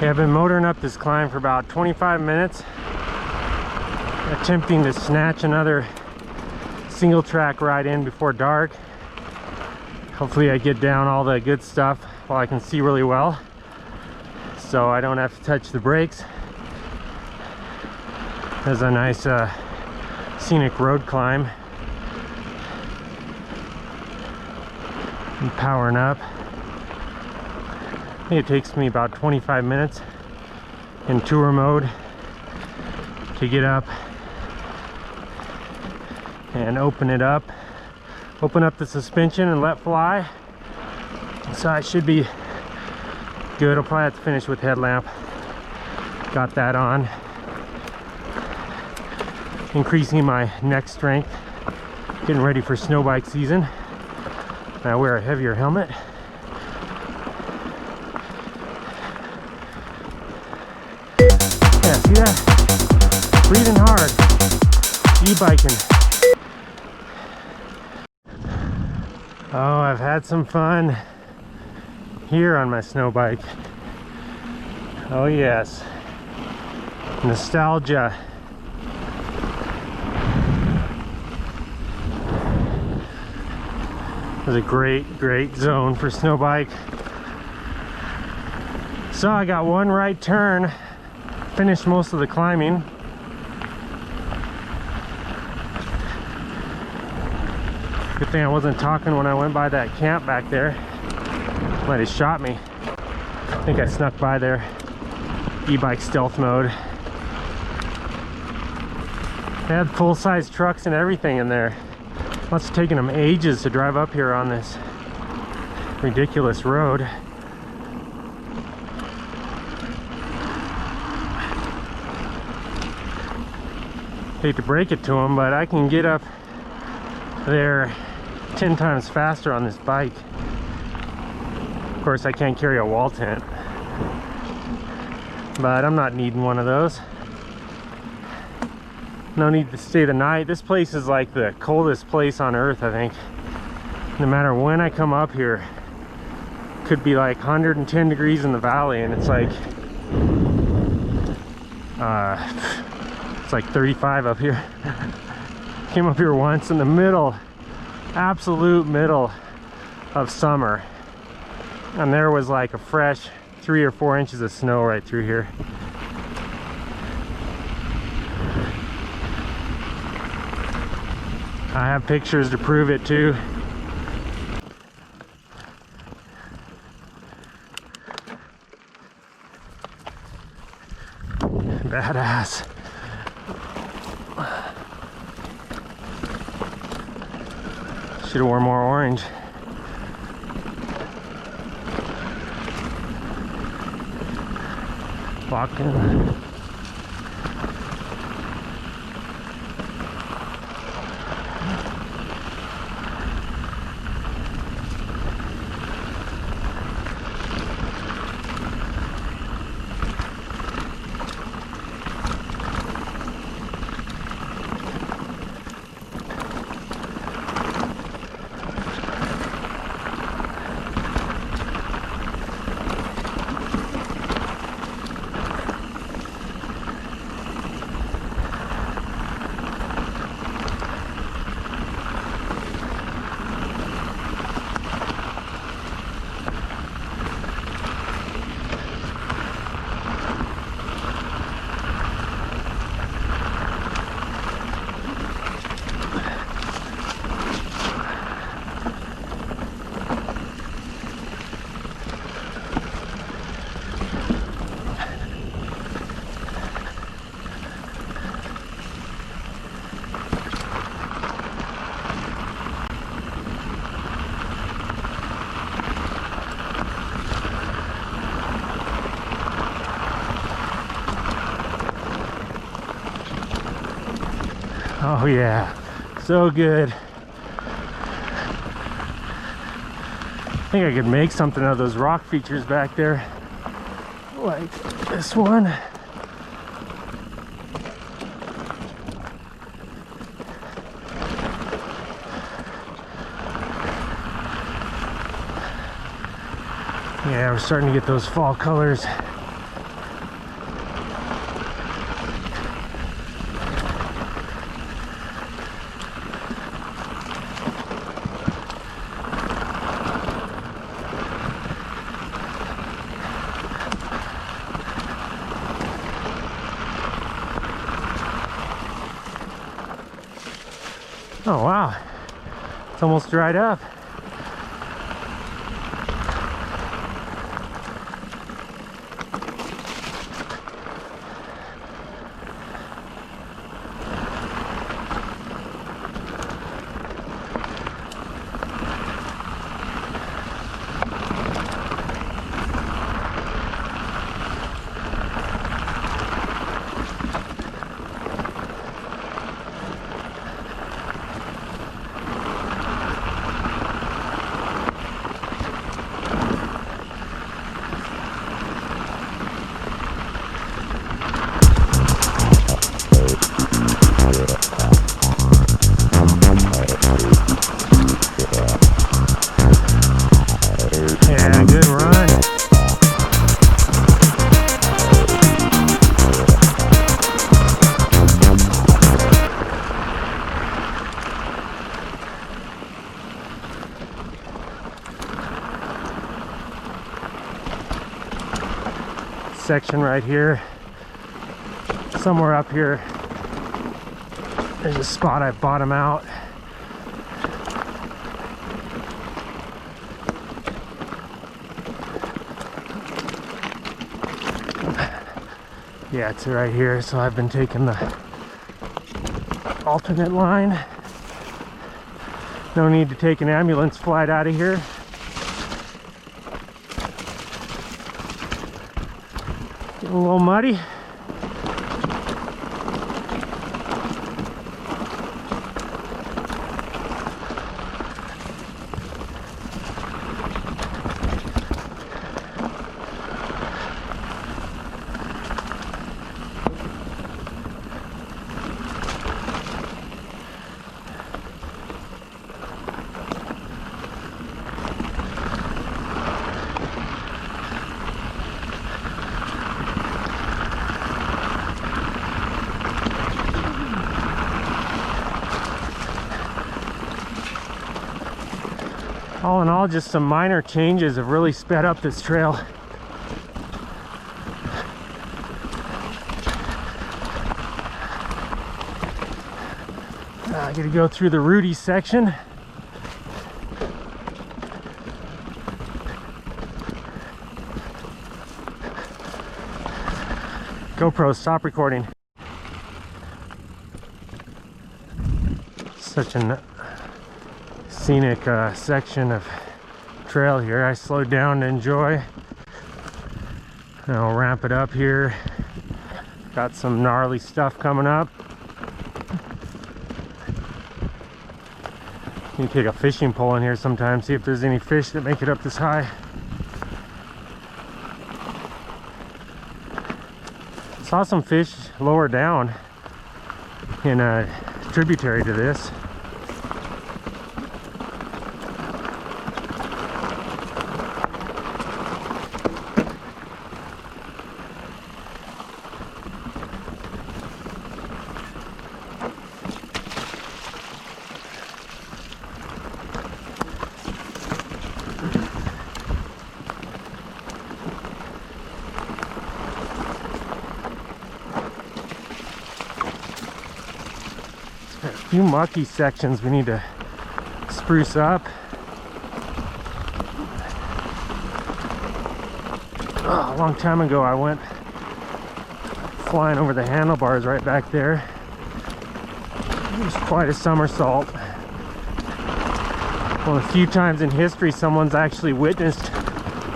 Okay, I've been motoring up this climb for about 25 minutes, attempting to snatch another single track ride in before dark. Hopefully I get down all the good stuff while I can see really well, so I don't have to touch the brakes. There's a nice scenic road climb. I'm powering up. I think it takes me about 25 minutes in tour mode to get up and open it up. Open up the suspension and let fly. So I should be good. I'll probably have to finish with headlamp. Got that on. Increasing my neck strength. Getting ready for snow bike season. I wear a heavier helmet. Yeah, see that? Breathing hard. E-biking. Oh, I've had some fun here on my snow bike. Oh yes. Nostalgia. It was a great zone for snow bike. So I got one right turn, finished most of the climbing. Good thing I wasn't talking when I went by that camp back there. Might have shot me. I think I snuck by there. E-bike stealth mode. They had full-size trucks and everything in there. Must have taken them ages to drive up here on this ridiculous road. Hate to break it to them, but I can get up there 10 times faster on this bike. Of course, I can't carry a wall tent, but I'm not needing one of those. No need to stay the night. This place is like the coldest place on earth, I think. No matter when I come up here, could be like 110 degrees in the valley, and it's like 35 up here. Came up here once in the middle, absolute middle of summer, and there was like a fresh 3 or 4 inches of snow right through here. I have pictures to prove it too. Badass. Should have worn more orange. Locked in. Oh yeah, so good. I think I could make something out of those rock features back there, like this one. Yeah, we're starting to get those fall colors Oh wow, it's almost dried up. Yeah, good run. Section right here, somewhere up here, there's a spot I bottom out. Yeah, it's right here, so I've been taking the alternate line. No need to take an ambulance flight out of here. Getting a little muddy. All in all, just some minor changes have really sped up this trail. I gotta go through the rooty section. GoPro, stop recording. Such a scenic section of trail here. I slowed down to enjoy. And I'll ramp it up here. Got some gnarly stuff coming up. You can take a fishing pole in here sometime, see if there's any fish that make it up this high. Saw some fish lower down in a tributary to this. A few mucky sections we need to spruce up. Oh, a long time ago I went flying over the handlebars right back there. It was quite a somersault. Well, a few times in history someone's actually witnessed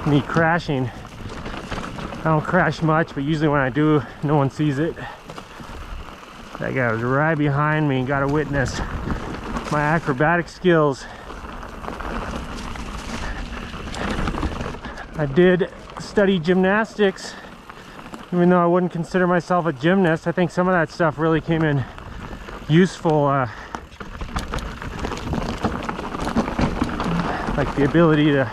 me crashing. I don't crash much, but usually when I do, no one sees it. That guy was right behind me and got a witness my acrobatic skills. I did study gymnastics, even though I wouldn't consider myself a gymnast. I think some of that stuff really came in useful, like the ability to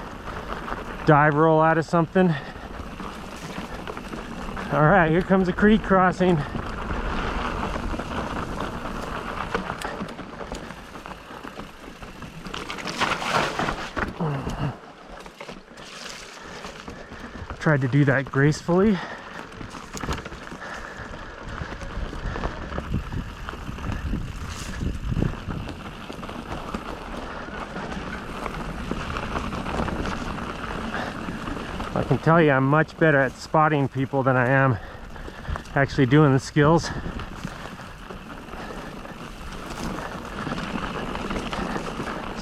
dive roll out of something. All right, here comes a creek crossing. Tried to do that gracefully. I can tell you I'm much better at spotting people than I am actually doing the skills.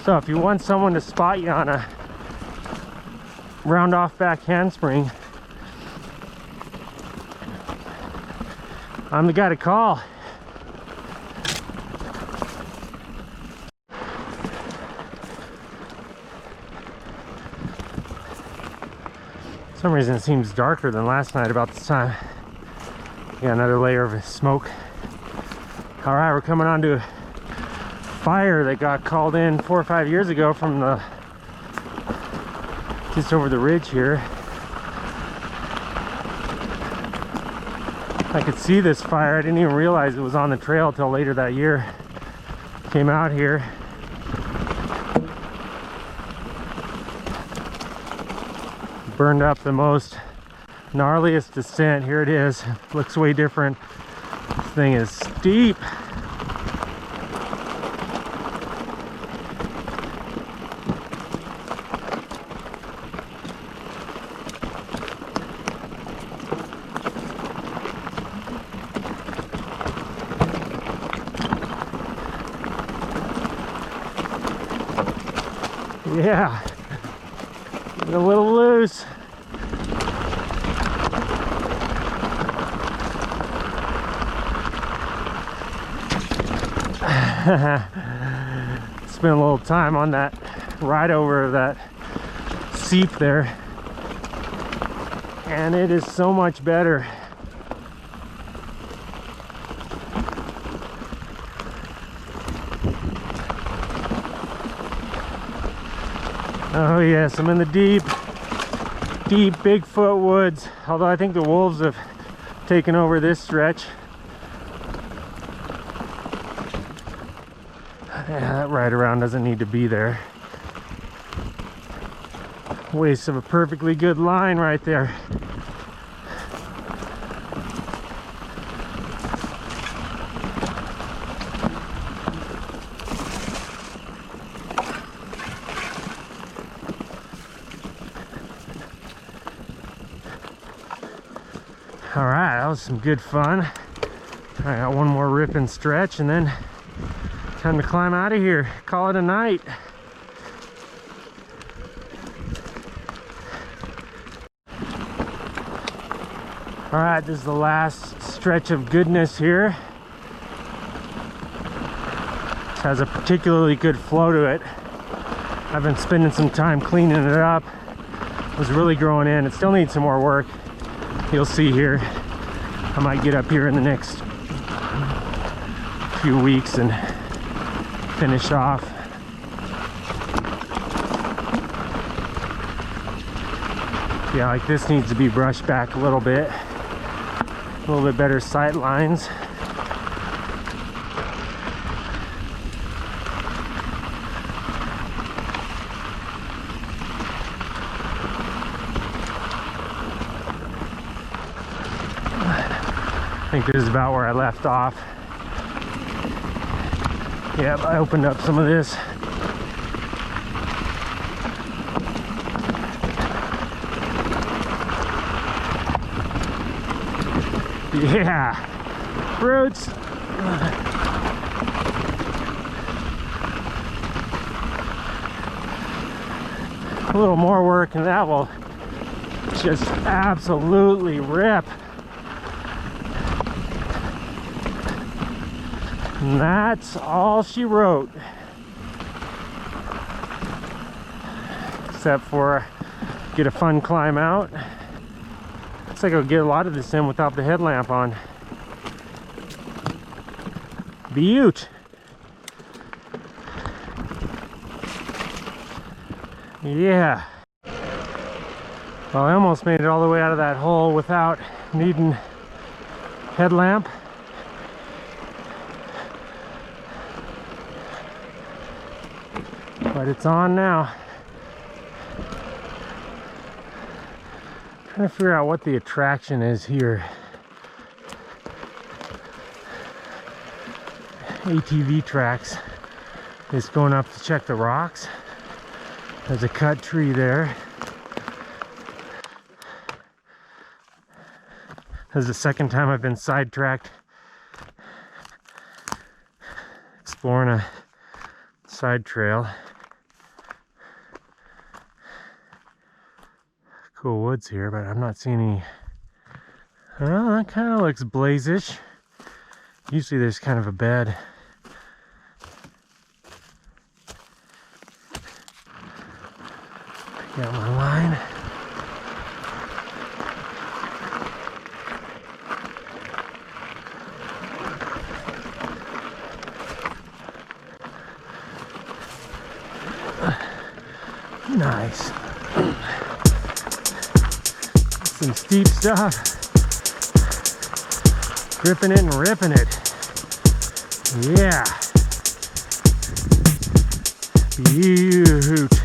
So if you want someone to spot you on a round off back handspring, I'm the guy to call. For some reason it seems darker than last night about this time. Got another layer of smoke. All right, we're coming on to a fire that got called in 4 or 5 years ago from the just over the ridge here. I could see this fire. I didn't even realize it was on the trail till later that year. Came out here. Burned up the most gnarliest descent. Here it is. Looks way different. This thing is steep. Yeah, get a little loose. Spent a little time on that ride over that seep there, and it is so much better. Oh yes, I'm in the deep Bigfoot woods, although I think the wolves have taken over this stretch. Yeah, that ride around doesn't need to be there. Waste of a perfectly good line right there. All right, that was some good fun. I got one more rip and stretch and then time to climb out of here. Call it a night. All right, this is the last stretch of goodness here. It has a particularly good flow to it. I've been spending some time cleaning it up. It was really growing in. It still needs some more work. You'll see here. I might get up here in the next few weeks and finish off. Yeah, like this needs to be brushed back a little bit better sight lines. I think this is about where I left off. Yep, I opened up some of this. Yeah, roots. A little more work and that will just absolutely rip. And that's all she wrote. Except for get a fun climb out. Looks like I'll get a lot of this in without the headlamp on. Beaut. Yeah. Well, I almost made it all the way out of that hole without needing headlamp. But it's on now. Trying to figure out what the attraction is here. ATV tracks. Just going up to check the rocks. There's a cut tree there. This is the second time I've been sidetracked exploring a side trail. Cool woods here, but I'm not seeing any. Oh, that kind of looks blazish. Usually there's kind of a bed. Got my line. Nice. Some steep stuff. Gripping it and ripping it. Yeah. Beaut.